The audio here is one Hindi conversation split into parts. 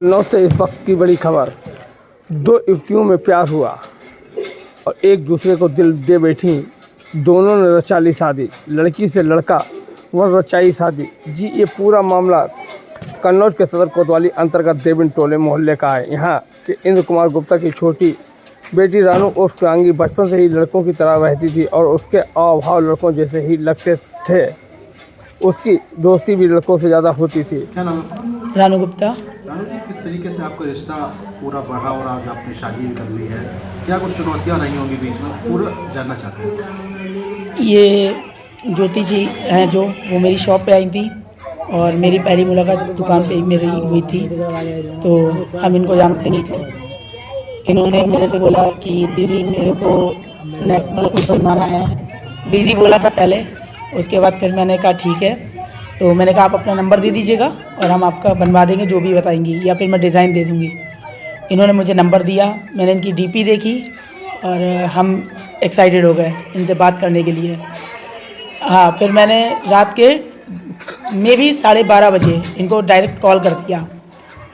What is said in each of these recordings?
लखनऊ से इस वक्त की बड़ी खबर। दो युवतियों में प्यार हुआ और एक दूसरे को दिल दे बैठी। दोनों ने रचा ली शादी। लड़की से लड़का वह रचाई शादी। जी, ये पूरा मामला कन्नौज के सदर कोतवाली अंतर्गत देविन टोले मोहल्ले का है। यहाँ के इंद्र कुमार गुप्ता की छोटी बेटी रानू उर्फ शिवांगी बचपन से ही लड़कों की तरह रहती थी और उसके आव भाव लड़कों जैसे ही लगते थे। उसकी दोस्ती भी लड़कों से ज़्यादा होती थी। क्या नाम है? रानू गुप्ता। रानू जी, किस तरीके से आपका रिश्ता पूरा बढ़ा और आज आपने शादी भी कर ली है? क्या कुछ चुनौतियाँ रही होंगी बीच में, पूरा जानना चाहते हैं। ये ज्योति जी हैं जो वो मेरी शॉप पे आई थी और मेरी पहली मुलाकात दुकान पे ही मेरी हुई थी। तो हम इनको जानते नहीं थे। इन्होंने मेरे से बोला कि दीदी मेरे को नेट बनवाना है। दीदी बोला था पहले, उसके बाद फिर मैंने कहा ठीक है। तो मैंने कहा आप अपना नंबर दे दीजिएगा और हम आपका बनवा देंगे जो भी बताएंगी, या फिर मैं डिज़ाइन दे दूँगी। इन्होंने मुझे नंबर दिया, मैंने इनकी डीपी देखी और हम एक्साइटेड हो गए इनसे बात करने के लिए। हाँ, फिर मैंने रात के में भी 12:30 बजे इनको डायरेक्ट कॉल कर दिया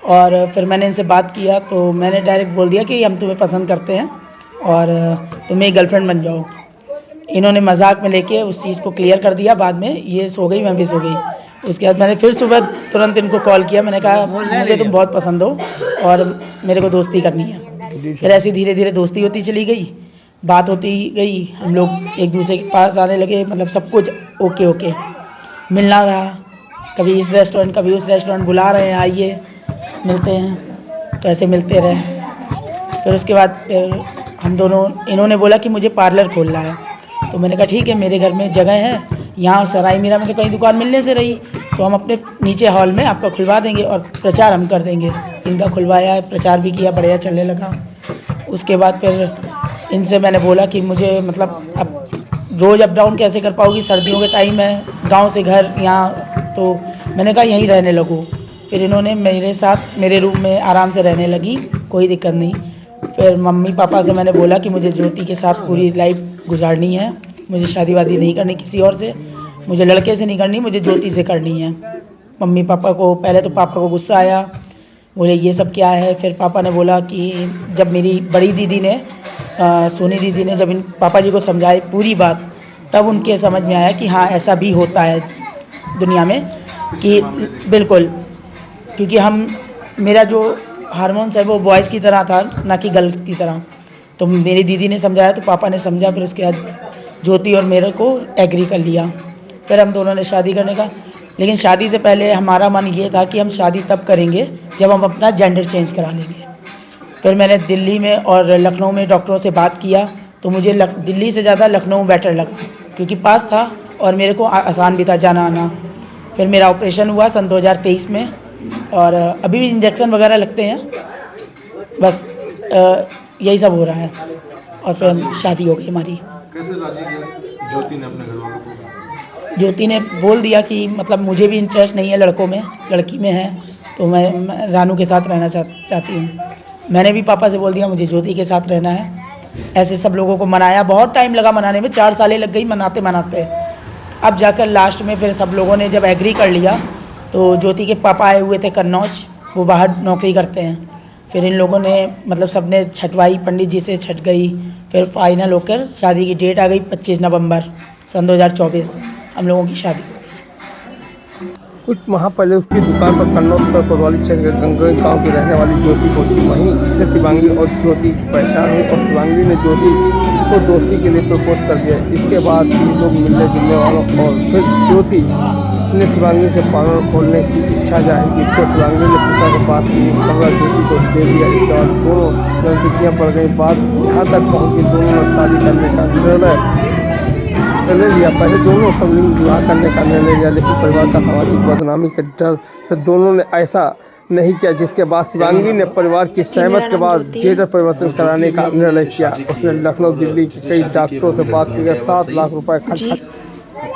और फिर मैंने इनसे बात किया। तो मैंने डायरेक्ट बोल दिया कि हम तुम्हें पसंद करते हैं और तुम मेरी गर्लफ्रेंड बन जाओ। इन्होंने मजाक में लेके उस चीज़ को क्लियर कर दिया। बाद में ये सो गई, मैं भी सो गई। उसके बाद मैंने फिर सुबह तुरंत इनको कॉल किया। मैंने कहा मुझे तुम बहुत पसंद हो और मेरे को दोस्ती करनी है। फिर ऐसी धीरे धीरे दोस्ती होती चली गई, बात होती गई, हम लोग एक दूसरे के पास आने लगे। मतलब सब कुछ ओके मिलना रहा, कभी इस रेस्टोरेंट कभी उस रेस्टोरेंट, बुला रहे हैं आइए मिलते हैं, तो ऐसे मिलते रहे। फिर उसके बाद फिर हम दोनों, इन्होंने बोला कि मुझे पार्लर खोलना है। तो मैंने कहा ठीक है, मेरे घर में जगह है, यहाँ सराय मीरा में तो कहीं दुकान मिलने से रही, तो हम अपने नीचे हॉल में आपका खुलवा देंगे और प्रचार हम कर देंगे। इनका खुलवाया, प्रचार भी किया, बढ़िया चलने लगा। उसके बाद फिर इनसे मैंने बोला कि मुझे मतलब अब रोज़ अप डाउन कैसे कर पाओगी, सर्दियों के टाइम है, गांव से घर यहाँ, तो मैंने कहा यहीं रहने लगूँ। फिर इन्होंने मेरे साथ मेरे रूम में आराम से रहने लगी, कोई दिक्कत नहीं। फिर मम्मी पापा से मैंने बोला कि मुझे ज्योति के साथ पूरी लाइफ गुजारनी है, मुझे शादी वादी नहीं करनी किसी और से, मुझे लड़के से नहीं करनी, मुझे ज्योति से करनी है। मम्मी पापा को पहले तो पापा को गुस्सा आया, बोले ये सब क्या है। फिर पापा ने बोला कि जब मेरी बड़ी दीदी ने सोनी दीदी ने जब इन पापा जी को समझाई पूरी बात, तब उनके समझ में आया कि हाँ ऐसा भी होता है दुनिया में, कि बिल्कुल, क्योंकि मेरा जो हार्मोन्स है वो बॉयज़ की तरह था, ना कि गर्ल्स की तरह। तो मेरी दीदी ने समझाया तो पापा ने समझा, फिर उसके बाद ज्योति और मेरे को एग्री कर लिया। फिर हम दोनों ने शादी करने का, लेकिन शादी से पहले हमारा मन ये था कि हम शादी तब करेंगे जब हम अपना जेंडर चेंज करा लेंगे। फिर मैंने दिल्ली में और लखनऊ में डॉक्टरों से बात किया, तो मुझे दिल्ली से ज़्यादा लखनऊ बेटर लगा, क्योंकि पास था और मेरे को आसान भी था जाना आना। फिर मेरा ऑपरेशन हुआ सन 2023 में और अभी भी इंजेक्शन वगैरह लगते हैं, बस यही सब हो रहा है। और फिर शादी हो गई हमारी। कैसे राजी किया ज्योति ने अपने घर वालों को? ज्योति ने बोल दिया कि मतलब मुझे भी इंटरेस्ट नहीं है लड़कों में, लड़की में है, तो मैं रानू के साथ रहना चाहती हूँ। मैंने भी पापा से बोल दिया मुझे ज्योति के साथ रहना है। ऐसे सब लोगों को मनाया, बहुत टाइम लगा मनाने में, 4 सालें लग गई मनाते मनाते। अब जाकर लास्ट में फिर सब लोगों ने जब एग्री कर लिया, तो ज्योति के पापा आए हुए थे कन्नौज, वो बाहर नौकरी करते हैं। फिर इन लोगों ने मतलब सब ने छठवाई, पंडित जी से छठ गई। फिर फाइनल होकर शादी की डेट आ गई 25 नवंबर सन 2024, हम लोगों की शादी। कुछ माह पहले उसकी दुकान पर कन्नौज पर कोतवाली क्षेत्र के गंगोई गाँव की रहने वाली ज्योति पहुंची। वहीं से शिवांगी और ज्योति की पहचान हुई और शिवांगी ने ज्योति को दोस्ती के लिए प्रपोज कर दिया। इसके बाद ये लोग मिलने जुलने वालों और फिर ज्योति ने शिवांगी से पार्लर खोलने की इच्छा जाहिर की, तो शिवांगी ने पिता से बात की, कमरा ज्योति को दे दिया। इसके बाद दोनों नजदीकियाँ पड़ गई। बात यहाँ तक पहुँची दोनों ने शादी करने का निर्णय ले लिया। पहले दोनों समलिंग विवाह करने का निर्णय लिया, लेकिन परिवार का सामाजिक बदनामी के डर से दोनों ने ऐसा नहीं किया, जिसके बाद शिवांगी ने परिवार की सहमत के बाद जेंडर परिवर्तन कराने का निर्णय किया। उसने लखनऊ दिल्ली के कई डॉक्टरों से बात की, 7 लाख रुपए खर्च।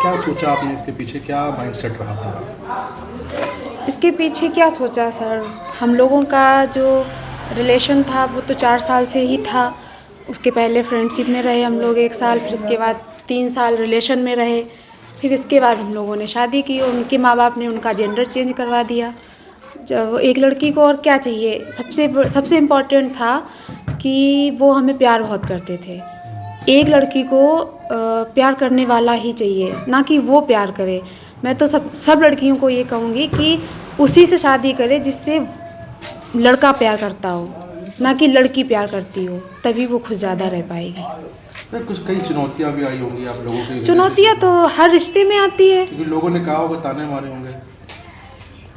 क्या सोचा आपने इसके पीछे, क्या माइंडसेट रहा पूरा? इसके पीछे क्या सोचा सर, हम लोगों का जो रिलेशन था वो तो 4 साल से ही था। उसके पहले फ्रेंडशिप में रहे हम लोग 1 साल, फिर उसके बाद 3 साल रिलेशन में रहे। फिर इसके बाद हम लोगों ने शादी की और उनके माँ बाप ने उनका जेंडर चेंज करवा दिया। जब एक लड़की को और क्या चाहिए, सबसे इम्पोर्टेंट था कि वो हमें प्यार बहुत करते थे। एक लड़की को प्यार करने वाला ही चाहिए, ना कि वो प्यार करे। मैं तो सब लड़कियों को ये कहूँगी कि उसी से शादी करे जिससे लड़का प्यार करता हो, ना कि लड़की प्यार करती हो, तभी वो खुश ज़्यादा रह पाएगी। फिर कुछ कई चुनौतियाँ भी आई होंगी आप लोगों की? चुनौतियाँ तो हर रिश्ते में आती है। क्योंकि लोगों ने कहा होगा, ताने मारे होंगे।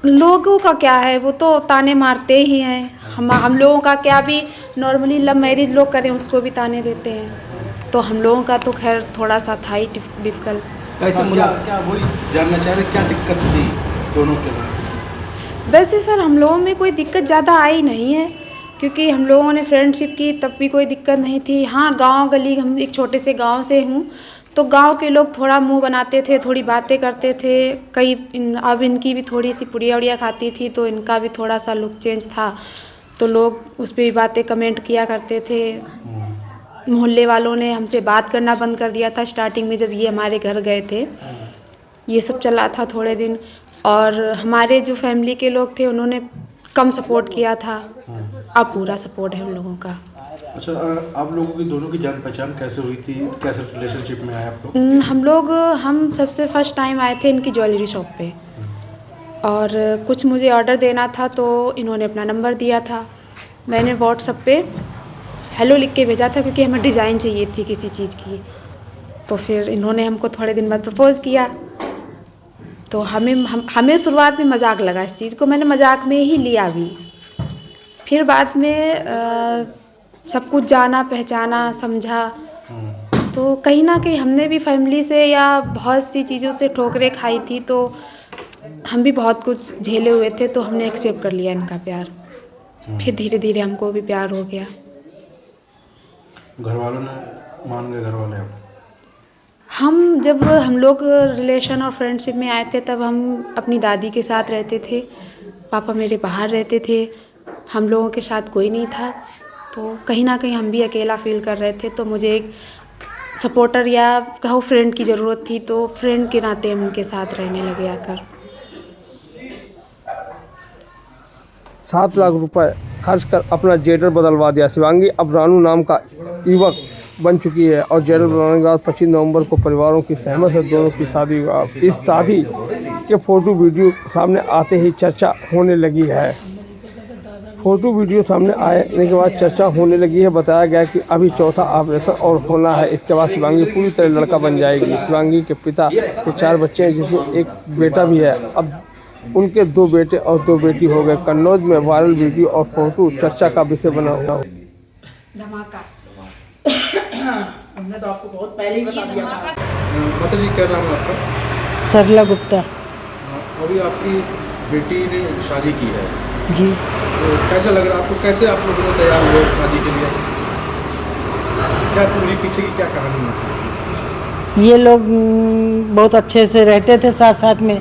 लोगों का क्या है, वो तो ताने मारते ही हैं। हम लोगों का क्या, भी नॉर्मली लव मैरिज लोग करें उसको भी ताने देते हैं। तो हम लोगों का तो खैर थोड़ा सा था ही डिफ़िकल्ट। क्या वही जानना चाह रहे, क्या दिक्कत थी दोनों के में? वैसे सर हम लोगों में कोई दिक्कत ज़्यादा आई नहीं है, क्योंकि हम लोगों ने फ्रेंडशिप की तब भी कोई दिक्कत नहीं थी। हाँ, गांव गली, हम एक छोटे से गांव से हूँ, तो गांव के लोग थोड़ा मुंह बनाते थे, थोड़ी बातें करते थे। अब इनकी भी थोड़ी सी पुड़िया उड़िया खाती थी, तो इनका भी थोड़ा सा लुक चेंज था, तो लोग उस पर भी बातें कमेंट किया करते थे। मोहल्ले वालों ने हमसे बात करना बंद कर दिया था स्टार्टिंग में, जब ये हमारे घर गए थे। ये सब चला था थोड़े दिन, और हमारे जो फैमिली के लोग थे उन्होंने कम सपोर्ट किया था। अब पूरा सपोर्ट है हम लोगों का। अच्छा, आप लोगों की दोनों की जान पहचान कैसे हुई थी? कैसे रिलेशनशिप में आए आप लोग? हम सबसे फर्स्ट टाइम आए थे इनकी ज्वेलरी शॉप पे, और कुछ मुझे ऑर्डर देना था, तो इन्होंने अपना नंबर दिया था। मैंने व्हाट्सएप पे हेलो लिख के भेजा था, क्योंकि हमें डिज़ाइन चाहिए थी किसी चीज़ की। तो फिर इन्होंने हमको थोड़े दिन बाद प्रपोज़ किया। तो हमें शुरुआत में मजाक लगा, इस चीज़ को मैंने मजाक में ही लिया भी। फिर बाद में सब कुछ जाना, पहचाना, समझा, तो कहीं ना कहीं हमने भी फैमिली से या बहुत सी चीज़ों से ठोकरें खाई थी, तो हम भी बहुत कुछ झेले हुए थे, तो हमने एक्सेप्ट कर लिया इनका प्यार। फिर धीरे धीरे हमको भी प्यार हो गया। घर वालों ने मान गए? घर वाले जब हम लोग रिलेशन और फ्रेंडशिप में आए थे, तब हम अपनी दादी के साथ रहते थे, पापा मेरे बाहर रहते थे, हम लोगों के साथ कोई नहीं था, तो कहीं ना कहीं हम भी अकेला फील कर रहे थे। तो मुझे एक सपोर्टर या कहो फ्रेंड की ज़रूरत थी, तो फ्रेंड के नाते हम उनके साथ रहने लगे आकर। 7 लाख रुपए खर्च कर अपना जेडर बदलवा दिया। शिवांगी अब रानू नाम का युवक बन चुकी है, और जेडर बनवाने के बाद 25 नवंबर को परिवारों की सहमत से दोनों की शादी हुआ। इस शादी के फोटो वीडियो सामने आते ही चर्चा होने लगी है। फोटो वीडियो सामने आने के बाद चर्चा होने लगी है। बताया गया कि अभी चौथा ऑपरेशन और होना है, इसके बाद शिवांगी पूरी तरह लड़का बन जाएगी। शिवांगी के पिता के 4 बच्चे हैं, जिसमें एक बेटा भी है। अब उनके 2 बेटे और 2 बेटी हो गए। कन्नौज में वायरल वीडियो और फोटो चर्चा का विषय बना हुआ है। धमाका हमने तो आपको बहुत पहले ही बता दिया था। माता जी, क्या नाम है आपका? सरला गुप्ता। अभी आपकी बेटी ने शादी की है जी। तो कैसा लग रहा है आपको? कैसे आप लोगों ने तैयार हुए शादी के लिए? क्या पूरी पीछे की क्या कहानी है? ये लोग बहुत अच्छे से रहते थे साथ साथ में,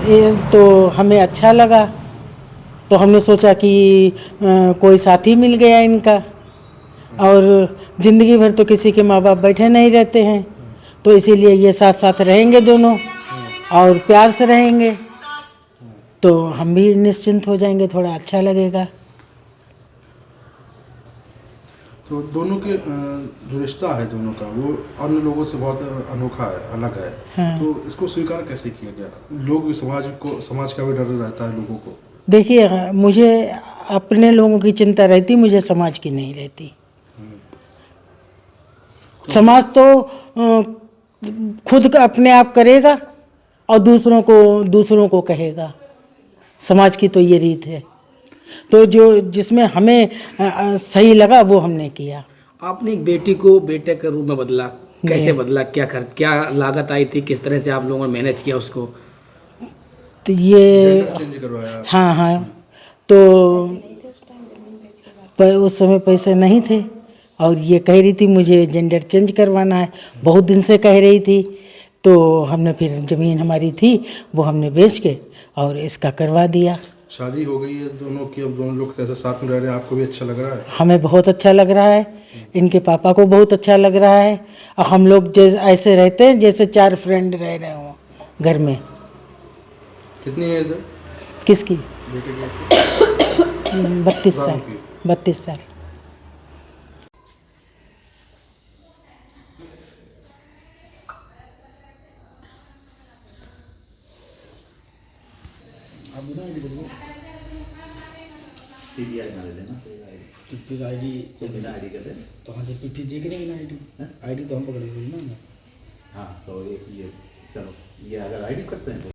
ये तो हमें अच्छा लगा, तो हमने सोचा कि कोई साथी मिल गया इनका, और ज़िंदगी भर तो किसी के माँ बाप बैठे नहीं रहते हैं, तो इसीलिए ये साथ साथ रहेंगे दोनों और प्यार से रहेंगे, तो हम भी निश्चिंत हो जाएंगे, थोड़ा अच्छा लगेगा। तो दोनों के जो रिश्ता है दोनों का, वो अन्य लोगों से बहुत अनोखा है, अलग है। हाँ। तो इसको स्वीकार कैसे किया गया? लोग भी समाज का भी डर रहता है लोगों को। देखिए, मुझे अपने लोगों की चिंता रहती, मुझे समाज की नहीं रहती। समाज तो खुद का अपने आप करेगा और दूसरों को कहेगा। समाज की तो ये रीत है, तो जो जिसमें हमें सही लगा वो हमने किया। आपने एक बेटी को बेटे के रूप में बदला, कैसे बदला? क्या लागत आई थी? किस तरह से आप लोगों ने मैनेज किया उसको? तो ये चेंज करवाया? हाँ, तो उस समय पैसे नहीं थे, और ये कह रही थी मुझे जेंडर चेंज करवाना है, बहुत दिन से कह रही थी। तो हमने फिर ज़मीन हमारी थी वो हमने बेच के और इसका करवा दिया। शादी हो गई है दोनों की, अब दोनों लोग कैसे साथ में रह रहे हैं? आपको भी अच्छा लग रहा है? हमें बहुत अच्छा लग रहा है, इनके पापा को बहुत अच्छा लग रहा है, और हम लोग जैसे ऐसे रहते हैं जैसे 4 फ्रेंड रह रहे हों घर में। कितनी एज है किसकी? बेटे की 32 साल 32 साल। पीडीआई ना ले लेना तो फिर आईडी बिना आईडी के थे। तो हाँ जब फिर देख रहे हैं आईडी आईडी तो हम पकड़ लेंगे ना। हाँ तो ये चलो ये अगर आईडी करते हैं तो